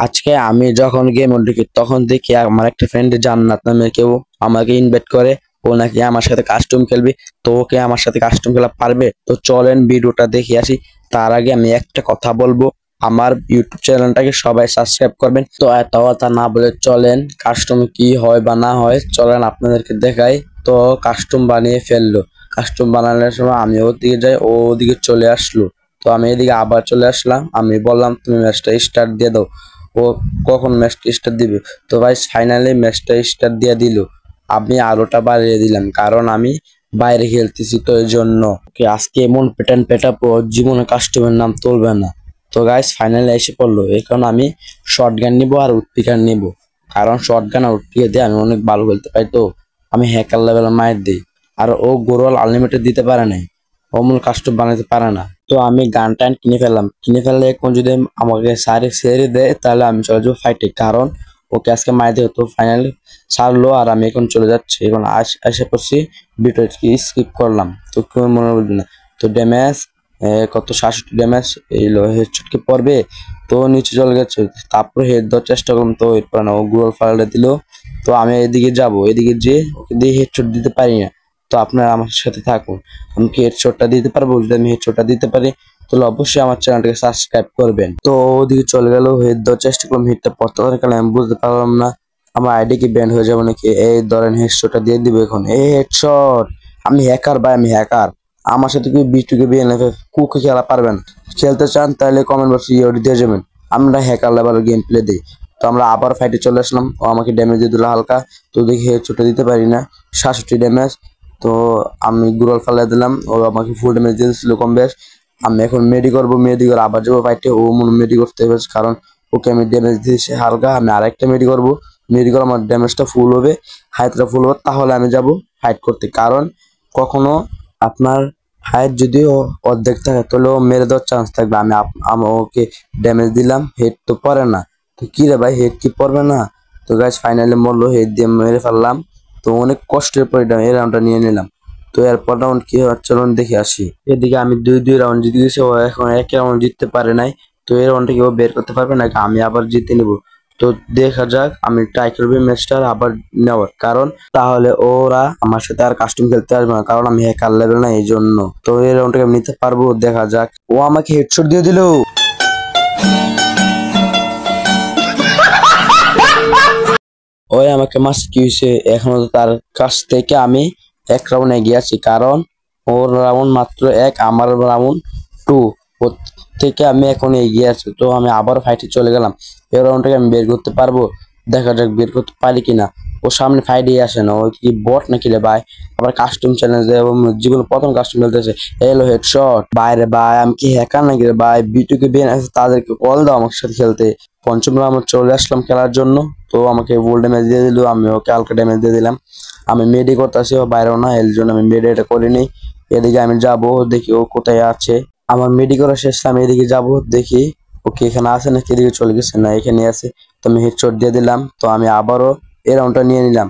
আজকে আমি যখন গেম ঢুকি তখন দেখি আমার একটা ফ্রেন্ড জান্নাত নামে কেউ আমাকে ইনভাইট করে। ও নাকি আমার সাথে কাস্টম খেলবে। তো ওকে আমার সাথে কাস্টম খেলা পারবে? তো চলেন ভিডিওটা দেখে আসি। তার আগে আমি একটা কথা বলবো, আমার ইউটিউব চ্যানেলটাকে সবাই সাবস্ক্রাইব করবেন। তো এত কথা না বলে চলেন কাস্টম কি হয় বা না হয় চলেন আপনাদেরকে দেখাই। তো কাস্টম বানিয়ে ফেললো। কাস্টম বানানোর সময় আমি ওদিকে যাই, ও ওদিকে চলে আসলো। তো আমি এদিকে আবার চলে আসলাম, আমি বললাম তুমি ম্যাচটা স্টার্ট দিয়ে দাও। ও কখন ম্যাচটা স্টার্ট দিবে? তো ভাই ফাইনালি ম্যাচটা স্টার্ট দিয়ে দিল। আমি আলোটা বাড়িয়ে দিলাম কারণ আমি বাইরে খেলতেছি, তো এই জন্য আজকে এমন প্যাটার্ন পেটাবো জীবনে কাস্টমের নাম তুলবে না। তো গাইস ফাইনালি এসে পড়লো। এখন আমি শর্ট গান নিবো আর উৎপিকার নিবো, কারণ শর্ট গান আর উৎপিকা দিয়ে আমি অনেক ভালো খেলতে পারি। তো আমি হ্যাকার লেভেলে মায়ের দিই। আর ও গোরল আনলিমিটেড দিতে পারে নাই, অমূল কাস্টম বানাতে পারে না। তো আমি গান টান কিনে ফেললাম, কিনে ফেললে এখন যদি আমাকে সারে ছেড়ে দেয় তাহলে আমি চলে যাবো ফাইটে, কারণ ওকে আজকে মাইতে হতো। ফাইনালি ছাড়লো আর আমি এখন চলে যাচ্ছি। এখন আসে পড়ছি, ভিডিওটি স্কিপ করলাম তো কেউ মনে বলবে না। তো ড্যামেজ কত 67 ড্যামেজ এইলো, হেডশট কি পড়বে? তো নিচে চলে গেছে, তারপরে হেড দেওয়ার চেষ্টা করলাম তো এরপর না, ও গুগল ফাইলটা দিল। তো আমি এদিকে যাব, এদিকে যে ওকে দিয়ে হেডশট দিতে পারি না। তো আপনারা আমার সাথে থাকুন, আমি কি হেডশটটা দিতে পারবো? যদি আমি হেডশটটা দিতে পারি তাহলে অবশ্যই আমার চ্যানেলটাকে সাবস্ক্রাইব করবেন। তো ওদিকে চলে গেল, হেড দেওয়ার চেষ্টা করলাম, হেডটা পড়তে পারে কারণ আমি বুঝতে পারলাম না আমার আইডি কি ব্যান্ড হয়ে যাবে নাকি। এই ধরেন হেডশটটা দিয়ে দিব এখন। এই হেডশট! আমি হ্যাকার ভাই, আমি হ্যাকার। আমার সাথে কি বিটুকে বিএনএফ কুকে খেলা পারবেন? খেলতে চান তাহলে কমেন্ট বক্সে ইওডি দিয়ে যাবেন। আমরা হ্যাকার লেভেলের গেম প্লে দিই। তো আমরা আবার ফাইটে চলে আসলাম, ও আমাকে ড্যামেজ দিয়ে দিল হালকা। তো দেখি হেডশটটা দিতে পারি না, 67 ড্যামেজ। তো আমি গুগল ফালাই দিলাম, ও আমাকে ফুল ড্যামেজ দিয়ে দিচ্ছিল কম বেশ। আমি এখন মেডি করবো, মেডি করে আবার যাবো ফাইটে। ও মনে মেডি করতে হবে কারণ ওকে আমি ড্যামেজ দিয়েছি হালকা। আমি আরেকটা মেডি করবো, মেডি করে আমার ড্যামেজটা ফুল হবে, হাইটটা ফুল হবে, তাহলে আমি যাব ফাইট করতে। কারণ কখনো আপনার হাইট যদি অর্ধেক থাকে তাহলে ও মেরে দেওয়ার চান্স থাকবে। আমি ওকে ড্যামেজ দিলাম, হেড তো পড়ে না। তো কি রে ভাই, হেড কি পড়বে না? তো গাইস ফাইনালি মরলো, হেড দিয়ে মেরে ফেললাম। তো অনেক কষ্টের পরে এই রাউন্ডটা নিয়ে নিলাম। তো এরপর রাউন্ড কি হচ্ছে দেখে আসি। এদিকে আমি দুই রাউন্ড জিতে গেছি, ও এখন এক রাউন্ড জিততে পারে নাই। তো এই রাউন্ডটা কেউ বের করতে পারবে নাকি আমি আবার জিতে নিব? তো দেখা যাক, আমি ট্রাই করবো ম্যাচটা আবার নেওয়ার, কারণ তাহলে ওরা আমার সাথে আর কাস্টম খেলতে আসবে না, কারণ আমি হ্যাকার লেভেল না, এই জন্য। তো এই রাউন্ডটাকে আমি নিতে পারবো, দেখা যাক। ও আমাকে হেডশট দিয়ে দিল। ওই আমাকে মাস কি হয়েছে, এখনো তো তার কাছ থেকে আমি এক রাউন্ড এগিয়ে আছি, কারণ ওর রাউন্ড মাত্র এক, আমার রাউন্ড 2। ওর থেকে আমি এখন এগিয়ে আছি। তো আমি আবার ফাইটে চলে গেলাম। এই রাউন্ডটাকে আমি বের করতে পারবো, দেখা যাক বের করতে পারি কিনা। ও সামনে ফাইটে আসে না, ও কি বট নাকি রে ভাই? আবার কাস্টম চ্যালেঞ্জ জীবনে প্রথম কাস্টম খেলতেছে। এলো হেডশট! বাইরে ভাই, আমি কি হ্যাকার নাকি রে ভাই? বিটুকে বেন আছে, তাদেরকে কল দাও আমার সাথে খেলতে। পঞ্চম রাউন্ড চলে আসলাম খেলার জন্য। তো আমাকে ফুল ড্যামেজ দিয়ে দিল, আমি ওকে হালকা ড্যামেজ দিয়ে দিলাম। আমি মেডি করতেছি, ও বাইরেও না, এর জন্য আমি মেডি এটা করিনি। এদিকে আমি যাব, দেখি ও কোথায় আছে। আমার মেডি করা শেষ, আমি এদিকে যাব দেখি ওকে এখানে আছে নাকি, এদিকে চলে গেছে না, এখানে আছে। তো আমি হেডশট দিয়ে দিলাম। তো আমি আবারও এই রাউন্ডটা নিয়ে নিলাম।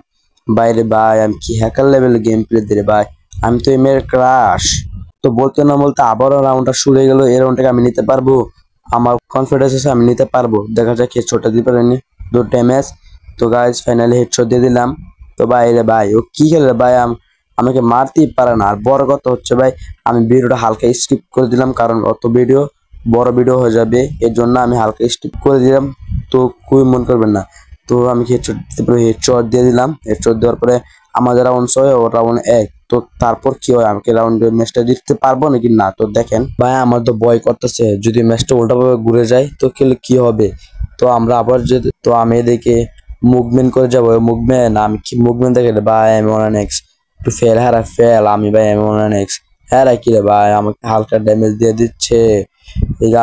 বাইরে ভাই, আমি কি হ্যাকার লেভেল গেম প্লে দিলে ভাই, আমি তো এমের ক্রাশ। তো বলতে না বলতে আবারও রাউন্ডটা শুরু হয়ে গেল। এই রাউন্ডটাকে আমি নিতে পারবো, আমার কনফিডেন্স আছে আমি নিতে পারবো। দেখা যাক হেডশটটা দিতে পারেনি, 2 ড্যামেজ। তো গাইস ফাইনালি হেডশট দিয়ে দিলাম। তো ভাই রে ভাই, ও কি খেলে ভাই, আমাকে মারতেই পারে না। আর বড় কথা হচ্ছে ভাই, আমি ভিডিওটা হালকা স্কিপ করে দিলাম, কারণ অত ভিডিও বড় ভিডিও হয়ে যাবে, এর জন্য আমি হালকা স্কিপ করে দিলাম। তো খুবই মন করবেন না। তো আমি হেডশট দিতে পারি, হেডশট দিয়ে দিলাম। হেডশট দেওয়ার পরে আমাদের রাউন্ড 6, ও রাউন্ড 1। তো তারপর কি হয়, আমাকে রাউন্ড ম্যাচটা জিততে পারবো নাকি না? তো দেখেন ভাই, আমার তো ভয় করতেছে যদি ম্যাচটা উল্টাভাবে ঘুরে যায় তো কি হবে। তো আমরা আবার যদি, তো আমি এদিকে মুভমেন্ট করে যাবো। মুভমেন্ট, আমি কি মুভমেন্ট দেখে ভাই M1X একটু ফেল, হ্যাঁ ফেল। আমি ভাই M1X হ্যাঁ কি রে ভাই, আমাকে হালকা ড্যামেজ দিয়ে দিচ্ছে।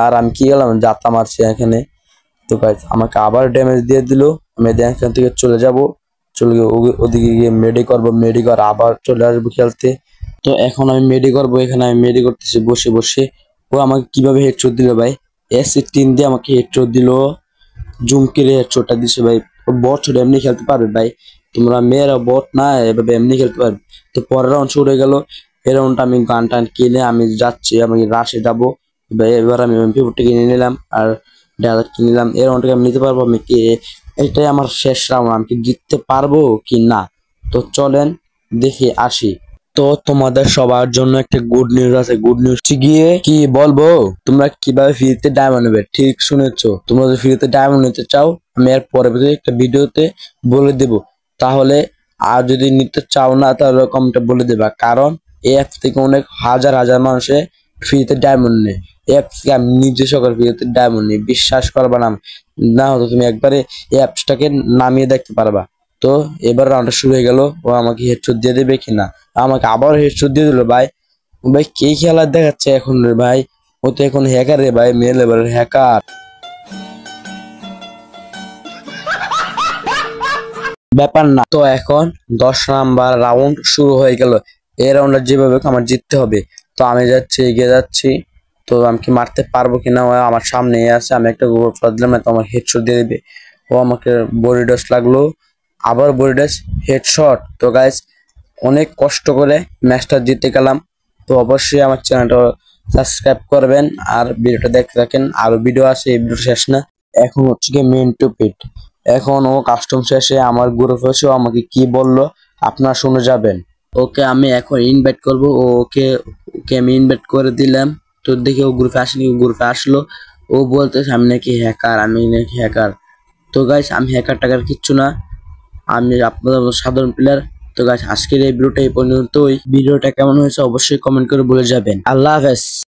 আর আমি কি গেলাম যাত্রা মারছি এখানে। তো গাইস আমাকে আবার ড্যামেজ দিয়ে দিল। আমি এখান থেকে চলে যাব, চলে গিয়ে ওদিকে গিয়ে মেডি করবো, মেডি করে আবার চলে আসবো খেলতে। তো এখন আমি মেডি করবো, এখানে আমি মেডি করতেছি বসে বসে। ও আমাকে কিভাবে হেডশট দিল ভাই, S3 দিয়ে আমাকে হেডশট দিল, জুম করে হেডশটটা দিছে ভাই। বট ছোট এমনি খেলতে পারবে ভাই, তোমরা মেয়েরা বট না এভাবে এমনি খেলতে পারবে। তো পরের রাউন্ড শুরু হয়ে গেল। এই রাউন্ডটা আমি গান টান কিনে আমি যাচ্ছি, আমি রাশে যাবো। এবার আমি MP40 কিনে নিলাম আর 1.5 কিনে নিলাম। এই রাউন্ডটাকে আমি নিতে পারবো, আমি কি এটাই আমার শেষ রাউন্ড, আমি কি জিততে পারবো কি না? তো চলেন দেখে আসি। তো তোমাদের সবার জন্য একটা গুড নিউজ আছে। গুড নিউজ গিয়ে কি বলবো, তোমরা কিভাবে ফ্রিতে ডায়মন্ড নেবে। ঠিক শুনেছো, তোমরা যদি ফ্রিতে ডায়মন্ড নিতে চাও আমি এর পরবর্তী একটা ভিডিওতে বলে দেব। তাহলে আর যদি নিতে চাও না তাহলে কমেন্টে বলে দেবা, কারণ এই অ্যাপ থেকে অনেক হাজার হাজার মানুষে ফ্রিতে ডায়মন্ড নেয়। এই অ্যাপ থেকে আমি নিজে সকল ফ্রিতে ডায়মন্ড নিই, বিশ্বাস করবা না। না হতো তুমি একবারে এই অ্যাপসটাকে নামিয়ে দেখতে পারবা। তো এবার রাউন্ডটা শুরু হয়ে গেল, ও আমাকে হেডশট দিয়ে দেবে কিনা। আমাকে আবার হেডশট দিয়ে দিল ভাই। ভাই কে খেলা দেখাচ্ছে এখন রে ভাই, ও তো এখন হ্যাকার রে ভাই, মেয়ে লেভেলের হ্যাকার। ব্যাপার না। তো এখন 10 নাম্বার রাউন্ড শুরু হয়ে গেল। এই রাউন্ডে যেভাবে হোক আমার জিততে হবে। তো আমি যাচ্ছি, এগিয়ে যাচ্ছি। তো আমি কি মারতে পারবো কিনা, ও আমার সামনে আছে। আমি একটা গোল দিলাম, তো আমার হেডশট দিয়ে দিবে। ও আমাকে বডি ডস লাগলো, আবার বডি ডস, হেডশট। তো গাইস অনেক কষ্ট করে ম্যাচটা জিতে গেলাম। তো অবশ্যই আমার চ্যানেলটা সাবস্ক্রাইব করবেন আর ভিডিওটা দেখতে থাকেন। আরো ভিডিও আছে, এই ভিডিও শেষ না। এখন হচ্ছে কি মেন টু পিট। এখন ও কাস্টম শেষে আমার গ্রুপে এসে আমাকে কি বললো আপনারা শুনে যাবেন। ওকে আমি এখন ইনভাইট করব, ওকে ওকে আমি ইনভাইট করে দিলাম। তো দেখি ও গ্রুপে আসেনি, গ্রুপে আসলো। ও বলতেছে আমি নাকি হ্যাকার, আমি নাকি হ্যাকার। তো গাইস আমি হ্যাকার টাকার কিচ্ছু না, আমি আপনাদের মতো সাধারণ প্লেয়ার। তো গাইস আজকের এই ভিডিওটা এই পর্যন্তই। ভিডিওটা কেমন হয়েছে অবশ্যই কমেন্ট করে বলে যাবেন। আল্লাহ হাফেজ।